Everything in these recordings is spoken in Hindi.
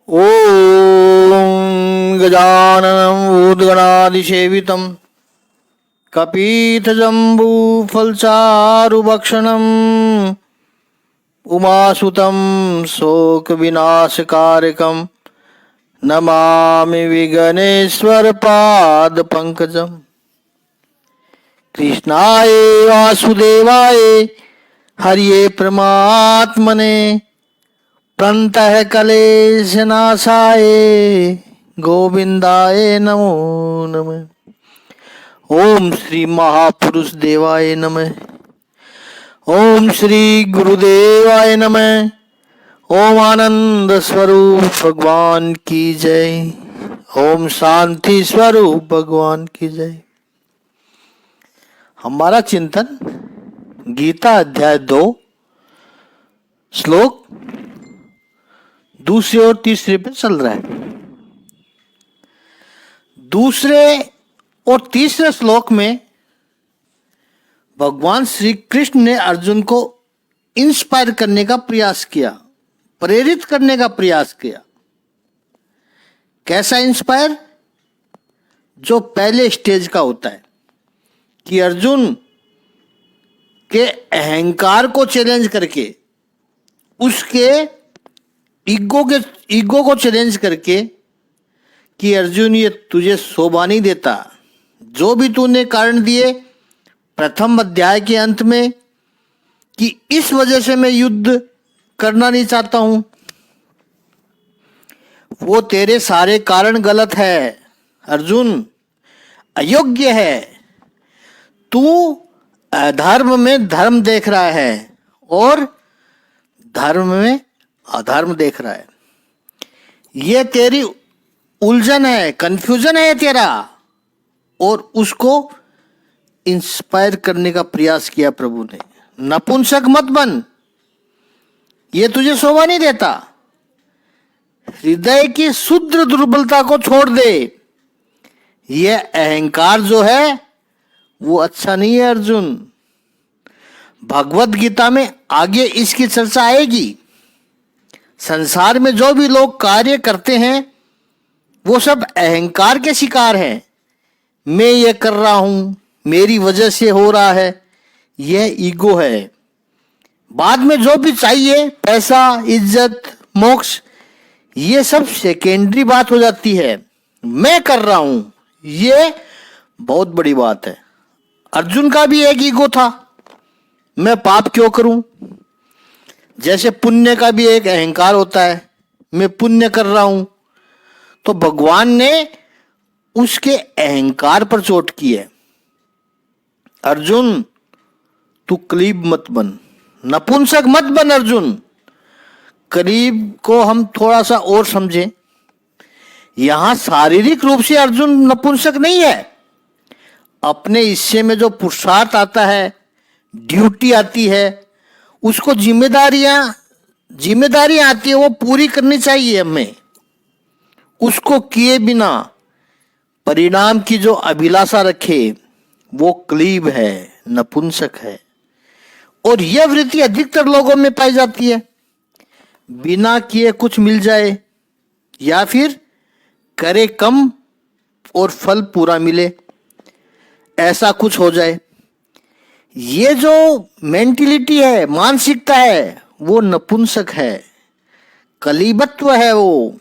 ॐ गजाननं भूतगणाधिसेवितं कपीतजम्बूफलचारुभक्षणम् उमासुतं शोकविनाशकारकं नमामि विघ्नेश्वरपादपङ्कजम्। कृष्णाय वासुदेवाय हरिये परमात्मने प्रणतः क्लेशनाशाय गोविंदाय नमो नमः। ओम श्री महापुरुष देवाय नमः। ओम श्री गुरुदेवाय नमः। ओम आनंद स्वरूप भगवान की जय। ओम शांति स्वरूप भगवान की जय। हमारा चिंतन गीता अध्याय 2 श्लोक दूसरे और तीसरे पे चल रहा है। दूसरे और तीसरे श्लोक में भगवान श्री कृष्ण ने अर्जुन को इंस्पायर करने का प्रयास किया, प्रेरित करने का प्रयास किया। कैसा इंस्पायर? जो पहले स्टेज का होता है कि अर्जुन के अहंकार को चैलेंज करके, उसके ईगो को चैलेंज करके कि अर्जुन ये तुझे शोभा नहीं देता, जो भी तूने कारण दिए प्रथम अध्याय के अंत में कि इस वजह से मैं युद्ध करना नहीं चाहता हूं, वो तेरे सारे कारण गलत है अर्जुन, अयोग्य है। तू अधर्म में धर्म देख रहा है और धर्म में अधर्म देख रहा है। ये तेरी उलझन है, कंफ्यूजन है तेरा। और उसको इंस्पायर करने का प्रयास किया प्रभु ने। नपुंसक मत बन, ये तुझे शोभा नहीं देता। हृदय की शुद्ध दुर्बलता को छोड़ दे। ये अहंकार जो है वो अच्छा नहीं है अर्जुन। भगवत गीता में आगे इसकी चर्चा आएगी। संसार में जो भी लोग कार्य करते हैं वो सब अहंकार के शिकार हैं। मैं ये कर रहा हूं, मेरी वजह से हो रहा है, यह ईगो है। बाद में जो भी चाहिए, पैसा, इज्जत, मोक्ष, ये सब सेकेंडरी बात हो जाती है। मैं कर रहा हूं, ये बहुत बड़ी बात है। अर्जुन का भी एक ईगो था, मैं पाप क्यों करूं। जैसे पुण्य का भी एक अहंकार होता है, मैं पुण्य कर रहा हूं। तो भगवान ने उसके अहंकार पर चोट की है। अर्जुन तू कलीब मत बन, नपुंसक मत बन अर्जुन। कलीब को हम थोड़ा सा और समझें। यहां शारीरिक रूप से अर्जुन नपुंसक नहीं है। अपने हिस्से में जो पुरुषार्थ आता है, ड्यूटी आती है, उसको जिम्मेदारियां आती है, वो पूरी करनी चाहिए हमें। उसको किए बिना परिणाम की जो अभिलाषा रखे वो क्लीब है, नपुंसक है। और यह वृत्ति अधिकतर लोगों में पाई जाती है। बिना किए कुछ मिल जाए या फिर करे कम और फल पूरा मिले, ऐसा कुछ हो जाए। ये जो मेंटिलिटी है, मानसिकता है, वो नपुंसक है, कलीबत्व है। वो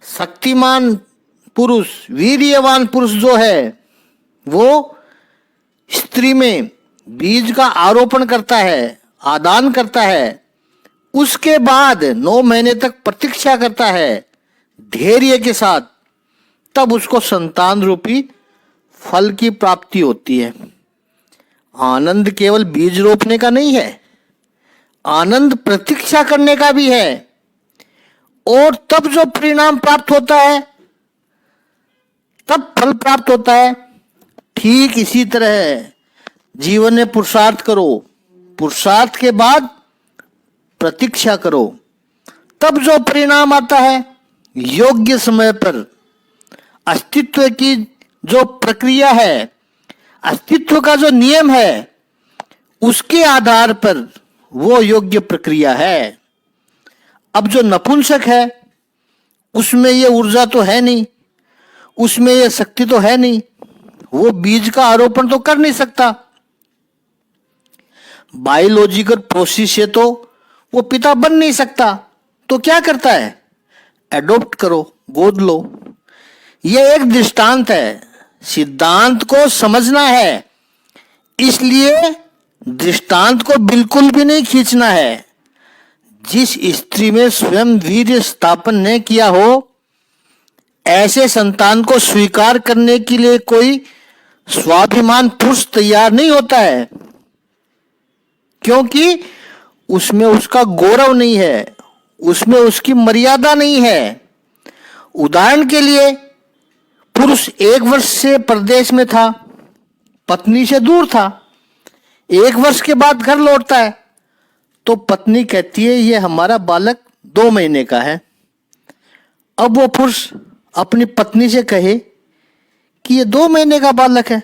शक्तिमान पुरुष, वीर्यवान पुरुष जो है, वो स्त्री में बीज का आरोपण करता है, आदान करता है, उसके बाद 9 महीने तक प्रतीक्षा करता है धैर्य के साथ, तब उसको संतान रूपी फल की प्राप्ति होती है। आनंद केवल बीज रोपने का नहीं है, आनंद प्रतीक्षा करने का भी है। और तब जो परिणाम प्राप्त होता है, तब फल प्राप्त होता है। ठीक इसी तरह जीवन में पुरुषार्थ करो, पुरुषार्थ के बाद प्रतीक्षा करो, तब जो परिणाम आता है योग्य समय पर। अस्तित्व की जो प्रक्रिया है, अस्तित्व का जो नियम है, उसके आधार पर वो योग्य प्रक्रिया है। अब जो नपुंसक है उसमें ये ऊर्जा तो है नहीं, उसमें ये शक्ति तो है नहीं, वो बीज का आरोपण तो कर नहीं सकता। बायोलॉजिकल प्रोसेस से तो वो पिता बन नहीं सकता। तो क्या करता है? एडॉप्ट करो, गोद लो। यह एक दृष्टांत है, सिद्धांत को समझना है, इसलिए दृष्टांत को बिल्कुल भी नहीं खींचना है। जिस स्त्री में स्वयं वीर्य स्थापन नहीं किया हो, ऐसे संतान को स्वीकार करने के लिए कोई स्वाभिमान पुरुष तैयार नहीं होता है, क्योंकि उसमें उसका गौरव नहीं है, उसमें उसकी मर्यादा नहीं है। उदाहरण के लिए, पुरुष 1 वर्ष से परदेश में था, पत्नी से दूर था, 1 वर्ष के बाद घर लौटता है, तो पत्नी कहती है ये हमारा बालक 2 महीने का है। अब वो पुरुष अपनी पत्नी से कहे कि ये 2 महीने का बालक है,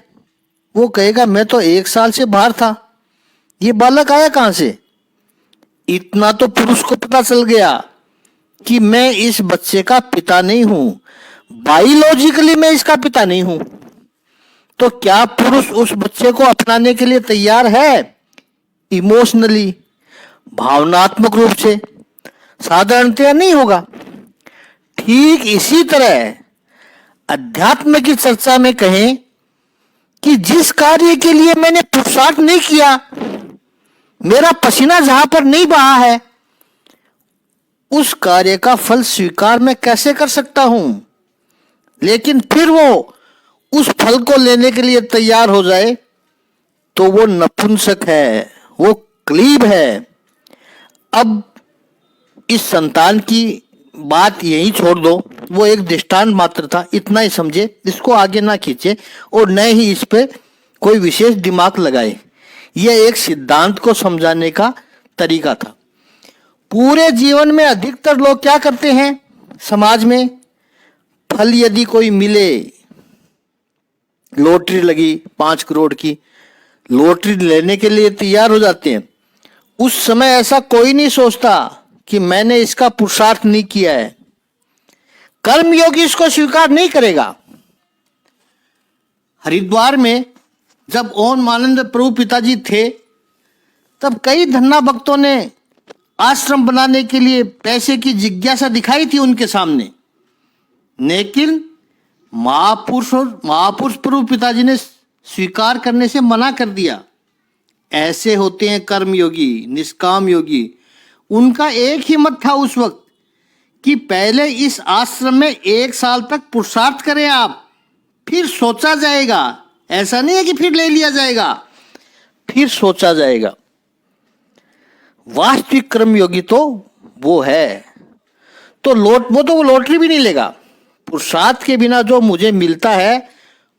वो कहेगा मैं तो 1 साल से बाहर था, ये बालक आया कहां से? इतना तो पुरुष को पता चल गया कि मैं इस बच्चे का पिता नहीं हूं, बायोलॉजिकली मैं इसका पिता नहीं हूं। तो क्या पुरुष उस बच्चे को अपनाने के लिए तैयार है? इमोशनली, भावनात्मक रूप से? साधारणतया नहीं होगा। ठीक इसी तरह अध्यात्म की चर्चा में कहें कि जिस कार्य के लिए मैंने पुरुषार्थ नहीं किया, मेरा पसीना जहां पर नहीं बहा है, उस कार्य का फल स्वीकार मैं कैसे कर सकता हूं? लेकिन फिर वो उस फल को लेने के लिए तैयार हो जाए, तो वो नपुंसक है, वो क्लीब है। अब इस संतान की बात यहीं छोड़ दो, वो एक दृष्टांत मात्र था, इतना ही समझे, इसको आगे ना खींचे और न ही इस पे कोई विशेष दिमाग लगाए। यह एक सिद्धांत को समझाने का तरीका था। पूरे जीवन में अधिकतर लोग क्या करते हैं? समाज में फल यदि कोई मिले, लॉटरी लगी 5 करोड़ की, लॉटरी लेने के लिए तैयार हो जाते हैं। उस समय ऐसा कोई नहीं सोचता कि मैंने इसका पुरुषार्थ नहीं किया है। कर्मयोगी इसको स्वीकार नहीं करेगा। हरिद्वार में जब ओम आनंद प्रभु पिताजी थे, तब कई धन्ना भक्तों ने आश्रम बनाने के लिए पैसे की जिज्ञासा दिखाई थी उनके सामने, लेकिन महापुरुष प्रभु पिताजी ने स्वीकार करने से मना कर दिया। ऐसे होते हैं कर्मयोगी, निष्काम योगी। उनका एक ही मत था उस वक्त कि पहले इस आश्रम में 1 साल तक पुरुषार्थ करें आप, फिर सोचा जाएगा। ऐसा नहीं है कि फिर ले लिया जाएगा, फिर सोचा जाएगा। वास्तविक कर्मयोगी तो वो है, तो वो लॉटरी भी नहीं लेगा। पुरुषार्थ के बिना जो मुझे मिलता है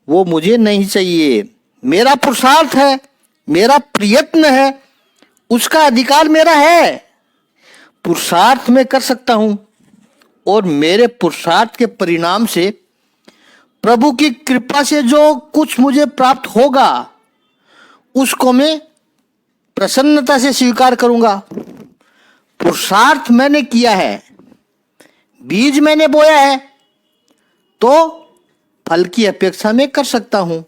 वो मुझे नहीं चाहिए। मेरा पुरुषार्थ है, मेरा प्रयत्न है, उसका अधिकार मेरा है। पुरुषार्थ मैं कर सकता हूं और मेरे पुरुषार्थ के परिणाम से प्रभु की कृपा से जो कुछ मुझे प्राप्त होगा, उसको मैं प्रसन्नता से स्वीकार करूंगा। पुरुषार्थ मैंने किया है, बीज मैंने बोया है, तो फल की अपेक्षा मैं कर सकता हूं।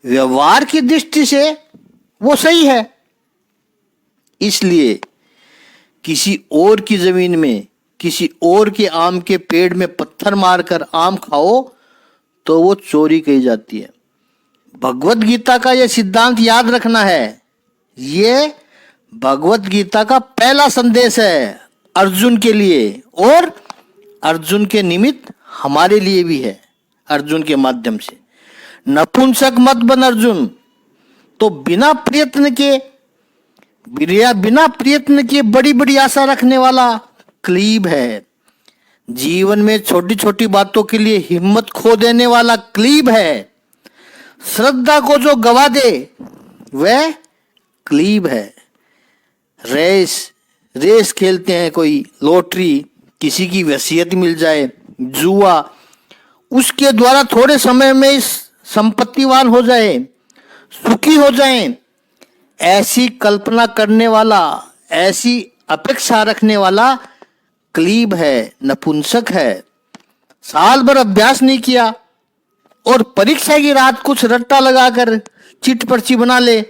व्यवहार की दृष्टि से वो सही है। इसलिए किसी और की जमीन में, किसी और के आम के पेड़ में पत्थर मारकर आम खाओ तो वो चोरी कही जाती है। भगवत गीता का यह सिद्धांत याद रखना है। ये भगवत गीता का पहला संदेश है अर्जुन के लिए, और अर्जुन के निमित्त हमारे लिए भी है। अर्जुन के माध्यम से नपुंसक मत बन अर्जुन। तो बिना प्रयत्न के बड़ी बड़ी आशा रखने वाला क्लीब है। जीवन में छोटी छोटी बातों के लिए हिम्मत खो देने वाला क्लीब है। श्रद्धा को जो गवा दे वह क्लीब है। रेस खेलते हैं, कोई लॉटरी, किसी की वसीयत मिल जाए, जुआ, उसके द्वारा थोड़े समय में इस संपत्तिवान हो जाए, सुखी हो जाए, ऐसी कल्पना करने वाला, ऐसी अपेक्षा रखने वाला क्लीब है, नपुंसक है, साल भर अभ्यास नहीं किया और परीक्षा की रात कुछ रट्टा लगाकर चिट पर्ची बना ले,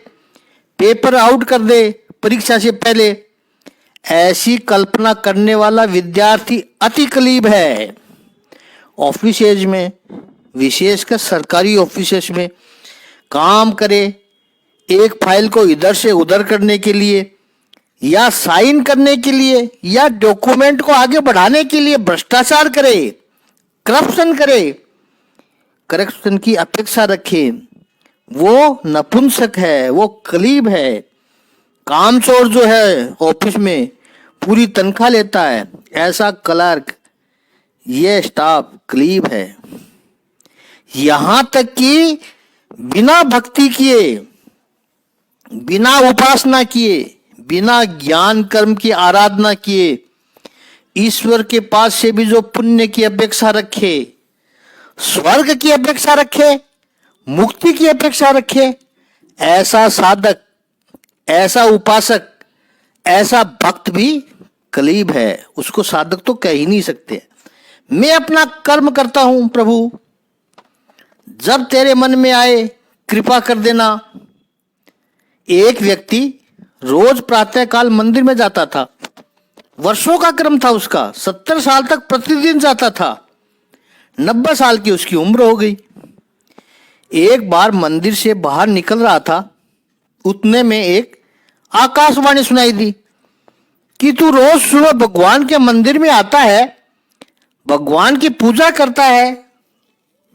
पेपर आउट कर दे परीक्षा से पहले, ऐसी कल्पना करने वाला विद्यार्थी अति क्लीब है। ऑफिस एज में, विशेषकर सरकारी ऑफिसेस में काम करे, एक फाइल को इधर से उधर करने के लिए या साइन करने के लिए या डॉक्यूमेंट को आगे बढ़ाने के लिए भ्रष्टाचार करे, करप्शन करे, करेक्शन की अपेक्षा रखे, वो नपुंसक है, वो क्लीब है। कामचोर जो है ऑफिस में पूरी तनख्वाह लेता है, ऐसा क्लर्क, ये स्टाफ क्लीब है। यहां तक कि बिना भक्ति किए, बिना उपासना किए, बिना ज्ञान कर्म की आराधना किए, ईश्वर के पास से भी जो पुण्य की अपेक्षा रखे, स्वर्ग की अपेक्षा रखे, मुक्ति की अपेक्षा रखे, ऐसा साधक, ऐसा उपासक, ऐसा भक्त भी क्लीब है। उसको साधक तो कह ही नहीं सकते। मैं अपना कर्म करता हूं प्रभु, जब तेरे मन में आए कृपा कर देना। एक व्यक्ति रोज प्रातःकाल मंदिर में जाता था, वर्षों का क्रम था उसका, 70 साल तक प्रतिदिन जाता था, 90 साल की उसकी उम्र हो गई। एक बार मंदिर से बाहर निकल रहा था, उतने में एक आकाशवाणी सुनाई दी कि तू रोज सुबह भगवान के मंदिर में आता है, भगवान की पूजा करता है,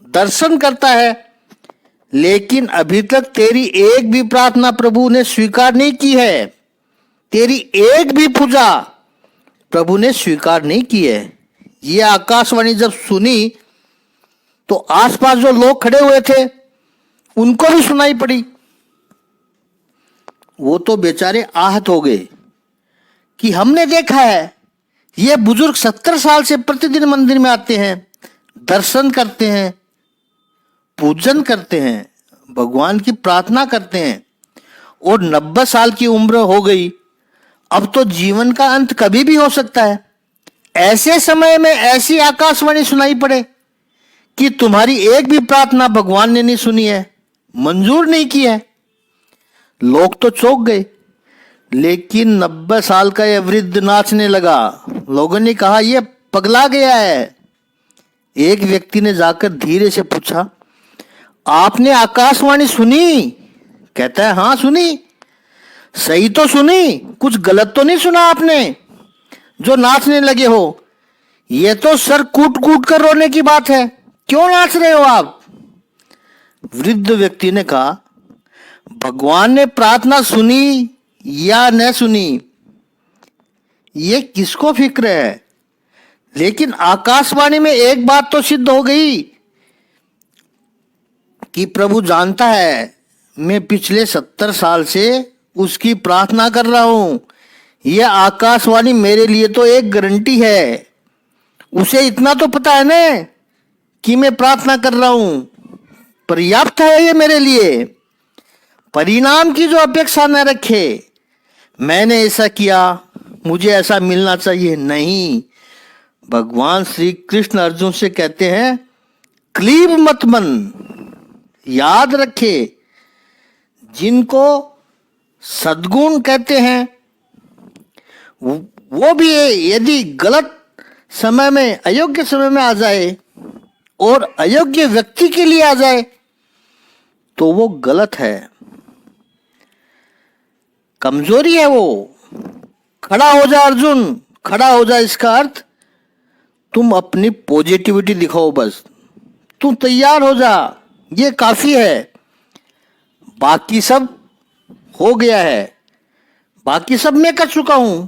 दर्शन करता है, लेकिन अभी तक तेरी एक भी प्रार्थना प्रभु ने स्वीकार नहीं की है, तेरी एक भी पूजा प्रभु ने स्वीकार नहीं की है। ये आकाशवाणी जब सुनी तो आसपास जो लोग खड़े हुए थे उनको भी सुनाई पड़ी। वो तो बेचारे आहत हो गए कि हमने देखा है ये बुजुर्ग 70 साल से प्रतिदिन मंदिर में आते हैं, दर्शन करते हैं, पूजन करते हैं, भगवान की प्रार्थना करते हैं, और 90 साल की उम्र हो गई, अब तो जीवन का अंत कभी भी हो सकता है। ऐसे समय में ऐसी आकाशवाणी सुनाई पड़े कि तुम्हारी एक भी प्रार्थना भगवान ने नहीं सुनी है, मंजूर नहीं की है। लोग तो चौंक गए, लेकिन 90 साल का यह वृद्ध नाचने लगा। लोगों ने कहा यह पगला गया है। एक व्यक्ति ने जाकर धीरे से पूछा, आपने आकाशवाणी सुनी? कहता है हाँ सुनी। सही तो सुनी, कुछ गलत तो नहीं सुना आपने जो नाचने लगे हो? यह तो सर कूट कूट कर रोने की बात है, क्यों नाच रहे हो आप? वृद्ध व्यक्ति ने कहा, भगवान ने प्रार्थना सुनी या न सुनी ये किसको फिक्र है, लेकिन आकाशवाणी में एक बात तो सिद्ध हो गई कि प्रभु जानता है मैं पिछले 70 साल से उसकी प्रार्थना कर रहा हूं। यह आकाशवाणी मेरे लिए तो एक गारंटी है। उसे इतना तो पता है ना कि मैं प्रार्थना कर रहा हूं, पर्याप्त है ये मेरे लिए। परिणाम की जो अपेक्षा न रखे, मैंने ऐसा किया मुझे ऐसा मिलना चाहिए, नहीं। भगवान श्री कृष्ण अर्जुन से कहते हैं क्लीब मत बन। याद रखे, जिनको सद्गुण कहते हैं वो भी यदि गलत समय में, अयोग्य समय में आ जाए और अयोग्य व्यक्ति के लिए आ जाए तो वो गलत है, कमजोरी है वो। खड़ा हो जा अर्जुन, खड़ा हो जा। इसका अर्थ तुम अपनी पॉजिटिविटी दिखाओ, बस तुम तैयार हो जा, ये काफी है। बाकी सब हो गया है, बाकी सब मैं कर चुका हूं।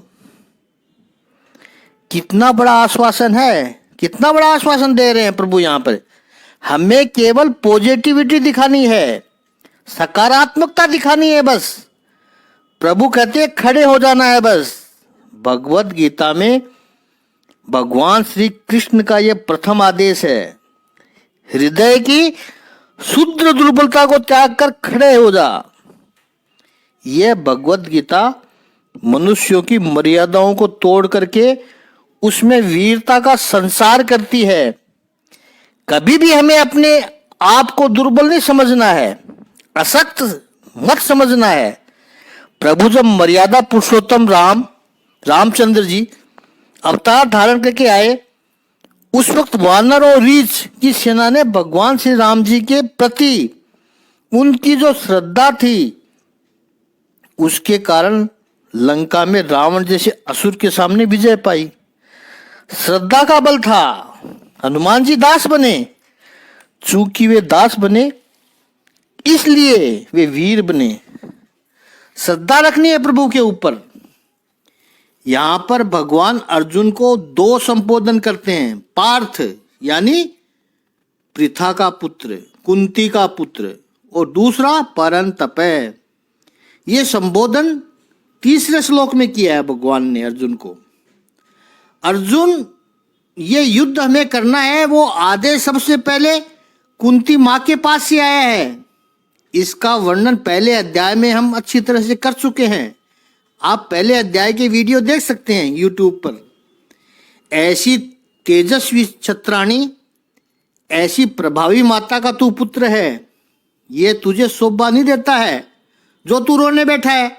कितना बड़ा आश्वासन है, कितना बड़ा आश्वासन दे रहे हैं प्रभु यहां पर। हमें केवल पॉजिटिविटी दिखानी है, सकारात्मकता दिखानी है बस। प्रभु कहते हैं खड़े हो जाना है बस। भगवत गीता में भगवान श्री कृष्ण का यह प्रथम आदेश है, हृदय की शुद्ध दुर्बलता को त्याग कर खड़े हो जा। यह भगवत गीता मनुष्यों की मर्यादाओं को तोड़ करके उसमें वीरता का संसार करती है। कभी भी हमें अपने आप को दुर्बल नहीं समझना है, अशक्त मत समझना है। प्रभु जब मर्यादा पुरुषोत्तम रामचंद्र जी अवतार धारण करके आए, उस वक्त वानर और रीछ की सेना ने भगवान श्री राम जी के प्रति उनकी जो श्रद्धा थी, उसके कारण लंका में रावण जैसे असुर के सामने विजय पाई। श्रद्धा का बल था। हनुमान जी दास बने, चूंकि वे दास बने इसलिए वे वीर बने। श्रद्धा रखनी है प्रभु के ऊपर। यहां पर भगवान अर्जुन को दो संबोधन करते हैं, पार्थ यानी पृथा का पुत्र, कुंती का पुत्र, और दूसरा परंतप। ये संबोधन तीसरे श्लोक में किया है भगवान ने अर्जुन को। अर्जुन, ये युद्ध हमें करना है, वो आदेश सबसे पहले कुंती माँ के पास से आया है। इसका वर्णन पहले अध्याय में हम अच्छी तरह से कर चुके हैं। आप पहले अध्याय के वीडियो देख सकते हैं YouTube पर। ऐसी तेजस्वी छत्राणी, ऐसी प्रभावी माता का तू पुत्र है, ये तुझे शोभा नहीं देता है जो तू रोने बैठा है।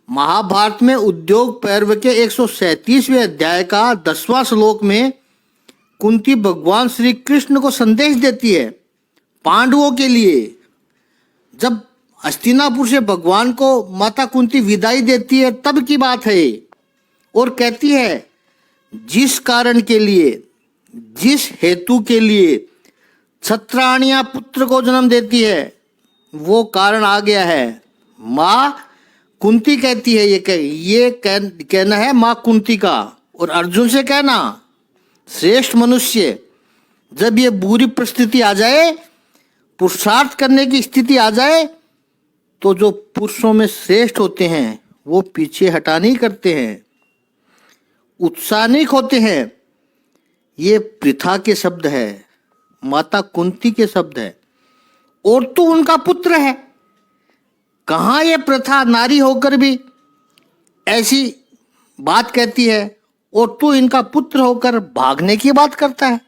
महाभारत में उद्योग पर्व के 137वें अध्याय का 10वां श्लोक में कुंती भगवान श्री कृष्ण को संदेश देती है पांडवों के लिए। जब हस्तिनापुर से भगवान को माता कुंती विदाई देती है तब की बात है, और कहती है जिस कारण के लिए, जिस हेतु के लिए छत्राणियां पुत्र को जन्म देती है वो कारण आ गया है। माँ कुंती कहती है, ये कहना है माँ कुंती का। और अर्जुन से कहना, श्रेष्ठ मनुष्य, जब ये बुरी परिस्थिति आ जाए, पुरुषार्थ करने की स्थिति आ जाए, तो जो पुरुषों में श्रेष्ठ होते हैं वो पीछे हटा नहीं करते हैं, उत्साह नहीं खोते हैं। ये पृथा के शब्द है, माता कुंती के शब्द है, और तू उनका पुत्र है। कहाँ ये प्रथा नारी होकर भी ऐसी बात कहती है, और तू इनका पुत्र होकर भागने की बात करता है।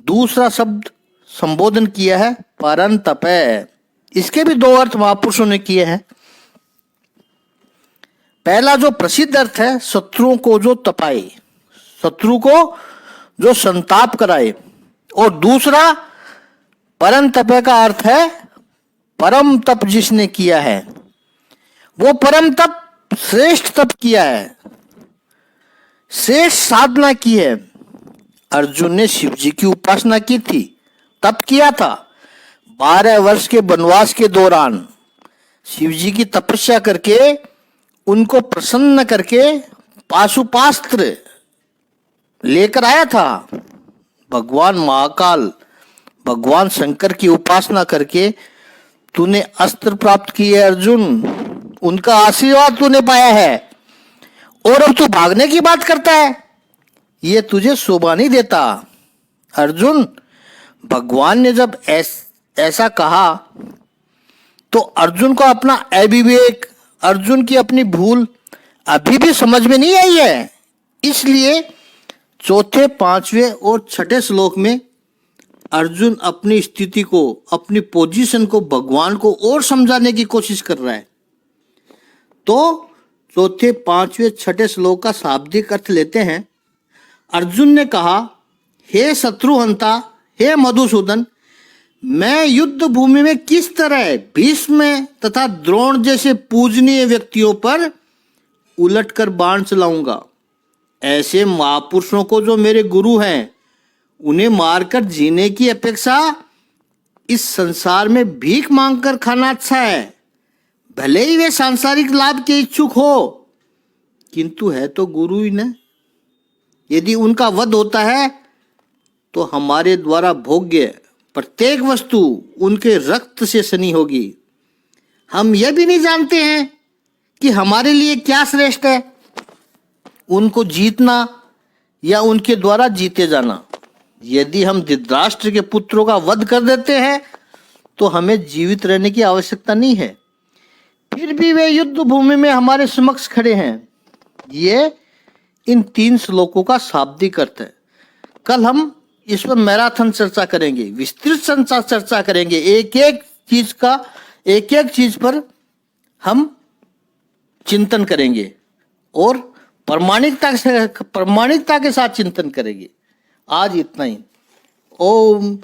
दूसरा शब्द संबोधन किया है परंतप। इसके भी दो अर्थ महापुरुषों ने किए हैं। पहला जो प्रसिद्ध अर्थ है, शत्रुओं को जो तपाए, शत्रु को जो संताप कराए। और दूसरा परंतप का अर्थ है परम तप जिसने किया है, वो परम तप श्रेष्ठ तप किया है, श्रेष्ठ साधना की है। अर्जुन ने शिव जी की उपासना की थी, तप किया था। 12 वर्ष के वनवास के दौरान शिव जी की तपस्या करके, उनको प्रसन्न करके पाशुपास्त्र लेकर आया था। भगवान महाकाल, भगवान शंकर की उपासना करके तूने अस्त्र प्राप्त किए अर्जुन, उनका आशीर्वाद तूने पाया है, और अब तू भागने की बात करता है। ये तुझे शोभा नहीं देता अर्जुन। भगवान ने जब ऐसा कहा तो अर्जुन को अपना अविवेक, अर्जुन की अपनी भूल अभी भी समझ में नहीं आई है। इसलिए चौथे, 5वें और 6ठे श्लोक में अर्जुन अपनी स्थिति को, अपनी पोजीशन को भगवान को और समझाने की कोशिश कर रहा है। तो चौथे, 5वें, 6ठे श्लोक का शाब्दिक अर्थ लेते हैं। अर्जुन ने कहा, हे शत्रुहंता, हे मधुसूदन, मैं युद्ध भूमि में किस तरह भीष्म तथा द्रोण जैसे पूजनीय व्यक्तियों पर उलटकर बाण चलाऊंगा। ऐसे महापुरुषों को जो मेरे गुरु हैं, उन्हें मारकर जीने की अपेक्षा इस संसार में भीख मांगकर खाना अच्छा है। भले ही वे सांसारिक लाभ के इच्छुक हो, किंतु है तो गुरु ही न। यदि उनका वध होता है तो हमारे द्वारा भोग्य प्रत्येक वस्तु उनके रक्त से सनी होगी। हम यह भी नहीं जानते हैं कि हमारे लिए क्या श्रेष्ठ है, उनको जीतना या उनके द्वारा जीते जाना। यदि हम धृतराष्ट्र के पुत्रों का वध कर देते हैं तो हमें जीवित रहने की आवश्यकता नहीं है। फिर भी वे युद्ध भूमि में हमारे समक्ष खड़े हैं। ये इन 3 श्लोकों का शाब्दिक अर्थ है। कल हम इस पर मैराथन चर्चा करेंगे, विस्तृत चर्चा करेंगे, एक एक चीज पर हम चिंतन करेंगे और प्रमाणिकता के साथ चिंतन करेंगे। आज इतना ही। ओम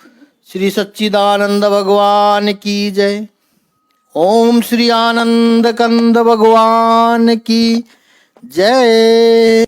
श्री सच्चिदानंद भगवान की जय। ओम श्री आनंद कंद भगवान की जय।